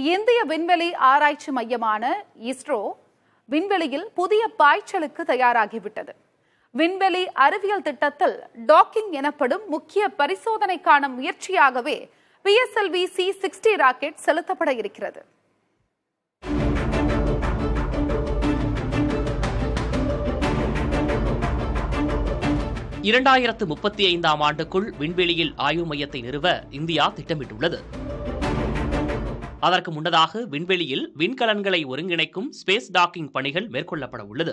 இந்திய விண்வெளி ஆராய்ச்சி மையமான இஸ்ரோ விண்வெளியில் புதிய பாய்ச்சலுக்கு தயாராகிவிட்டது. விண்வெளி அறிவியல் திட்டத்தில் டாக்கிங் எனப்படும் முக்கிய பரிசோதனைக்கான முயற்சியாகவே PSLV C-60 ராக்கெட் செலுத்தப்பட இருக்கிறது. ஆண்டுக்குள் விண்வெளியில் ஆய்வு மையத்தை நிறுவ இந்தியா திட்டமிட்டுள்ளது. அதற்கு முன்னதாக விண்வெளியில் விண்கலன்களை ஒருங்கிணைக்கும் ஸ்பேஸ் டாக்கிங் பணிகள் மேற்கொள்ளப்பட உள்ளது.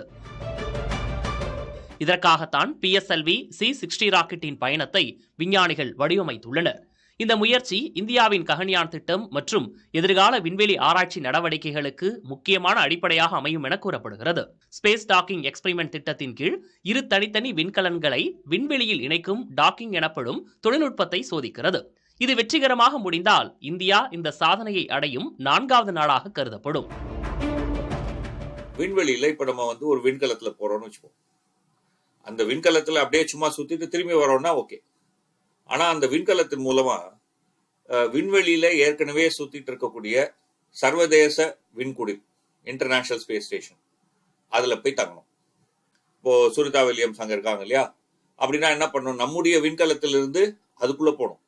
இதற்காகத்தான் PSLV C-60 ராக்கெட்டின் பயணத்தை விஞ்ஞானிகள் வடிவமைத்துள்ளனர். இந்த முயற்சி இந்தியாவின் ககன்யான் திட்டம் மற்றும் எதிர்கால விண்வெளி ஆராய்ச்சி நடவடிக்கைகளுக்கு முக்கியமான அடிப்படையாக அமையும் என கூறப்படுகிறது. ஸ்பேஸ் டாக்கிங் எக்ஸ்பெரிமெண்ட் திட்டத்தின் கீழ் இரு தனித்தனி விண்கலன்களை விண்வெளியில் இணைக்கும் டாக்கிங் எனப்படும் தொழில்நுட்பத்தை சோதிக்கிறது. இது வெற்றிகரமாக முடிந்தால் இந்தியா இந்த சாதனையை அடையும் 4வது நாடாக கருதப்படும். விண்வெளியில இப்ப நம்ம ஒரு விண்கலத்துல போறோம்னு வச்சுப்போம். அந்த விண்கலத்துல அப்படியே சும்மா சுத்திட்டு திரும்பி வரோம்னா ஓகே. ஆனா அந்த விண்கலத்தின் மூலமா விண்வெளியில ஏற்கனவே சுத்திட்டு இருக்கக்கூடிய சர்வதேச விண்குடில் இன்டர்நேஷனல் ஸ்பேஸ் ஸ்டேஷன் அதுல போய் தங்கணும். இப்போ சுனிதா வில்லியம்ஸ் அங்க இருக்காங்க இல்லையா, அப்படின்னா என்ன பண்ணணும், நம்முடைய விண்கலத்திலிருந்து அதுக்குள்ள போகணும்.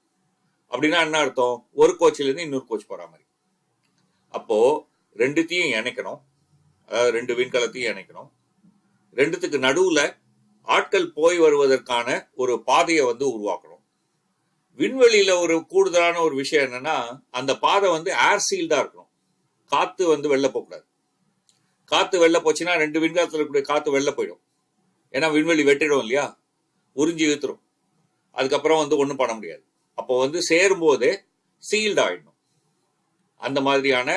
அப்படின்னா என்ன அர்த்தம், ஒரு கோச்சில இருந்து இன்னொரு கோச் போற மாதிரி. அப்போ ரெண்டுத்தையும் இணைக்கணும், அதாவது ரெண்டு விண்கலத்தையும் இணைக்கணும். ரெண்டுத்துக்கு நடுவுல ஆட்கள் போய் வருவதற்கான ஒரு பாதையை உருவாக்கணும். விண்வெளியில ஒரு கூடுதலான ஒரு விஷயம் என்னன்னா, அந்த பாதை ஏர் சீல்டா இருக்கணும். காத்து வெளில போகக்கூடாது. காத்து வெளில போச்சுன்னா ரெண்டு விண்கலத்துல இருக்கக்கூடிய காத்து வெளில போயிடும். ஏன்னா விண்வெளி வெட்டிடும் இல்லையா, உறிஞ்சி இழுத்துரும். அதுக்கப்புறம் ஒன்றும் பண்ண முடியாது. அப்போ சேரும் போதே சீல்ட் ஆயிடணும். அந்த மாதிரியான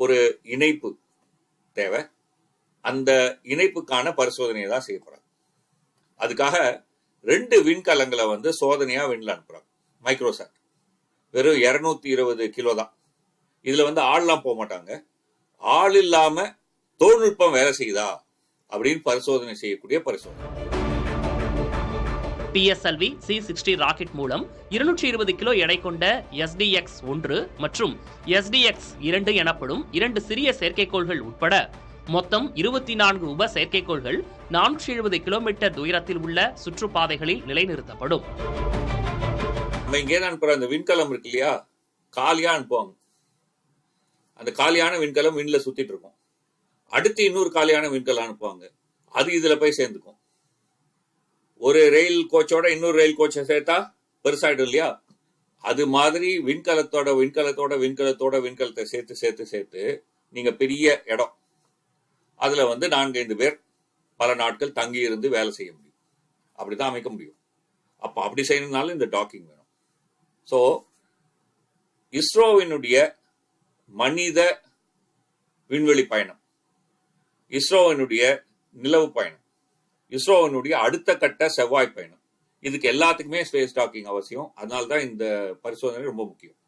ஒரு இணைப்பு தேவை. அந்த இணைப்புக்கான பரிசோதனையை தான் செய்ய போறாங்க. அதுக்காக 2 விண்கலங்களை சோதனையா விண்ணில் அனுப்புறாங்க. மைக்ரோசாட் வெறும் 220 கிலோ தான். இதுல ஆள்லாம் போக மாட்டாங்க. ஆள் இல்லாம தொழில்நுட்பம் வேலை செய்யுதா அப்படின்னு பரிசோதனை செய்யக்கூடிய பரிசோதனை. PSLV C-60 ராக்கெட் மூலம் 220 கிலோ எடை கொண்ட SDX-1 மற்றும் SDX-2 எனப்படும் 2 சிறிய செயற்கைக்கோள்கள் உட்பட மொத்தம் 24 உப செயற்கைக்கோள்கள் 470 கிலோமீட்டர் தூரத்தில் உள்ள சுற்றுப்பாதைகளில் நிலைநிறுத்தப்படும். நம்ம இங்கே அனுப்புற அந்த விண்கலம் இருக்கு இல்லையா, காலியா அனுப்புவாங்க. அந்த காலியான விண்கலம் விண்ணில சுத்திட்டு இருக்கும். அடுத்து இன்னொரு காலியான விண்கலம் அனுப்புவாங்க. அது இதுல போய் சேர்ந்துக்கும். ஒரு ரயில் கோச்சோட இன்னொரு ரயில் கோச்சை சேர்த்தா பெருசாயிடும் இல்லையா, அது மாதிரி விண்கலத்தை சேர்த்து சேர்த்து சேர்த்து நீங்க பெரிய இடம் அதுல 4-5 பேர் பல நாட்கள் தங்கி இருந்து வேலை செய்ய முடியும். அப்படிதான் அமைக்க முடியும். அப்ப அப்படி செய்யணும்னாலும் இந்த டாக்கிங் வேணும். சோ இஸ்ரோவினுடைய மனித விண்வெளி பயணம், இஸ்ரோவினுடைய நிலவு பயணம், இஸ்ரோவினுடைய அடுத்த கட்ட செவ்வாய் பயணம், இதுக்கு எல்லாத்துக்குமே ஸ்பேஸ் டாக்கிங் அவசியம். அதனால்தான் இந்த பரிசோதனை ரொம்ப முக்கியம்.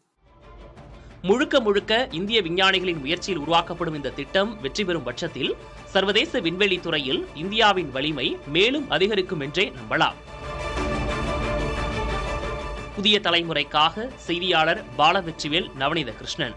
முழுக்க இந்திய விஞ்ஞானிகளின் முயற்சியில் உருவாக்கப்படும் இந்த திட்டம் வெற்றி பெறும் பட்சத்தில் சர்வதேச விண்வெளி துறையில் இந்தியாவின் வலிமை மேலும் அதிகரிக்கும் என்றே நம்பலாம். புதிய தலைமுறைக்காக செய்தியாளர் பாலவெற்றிவேல், நவநீத கிருஷ்ணன்.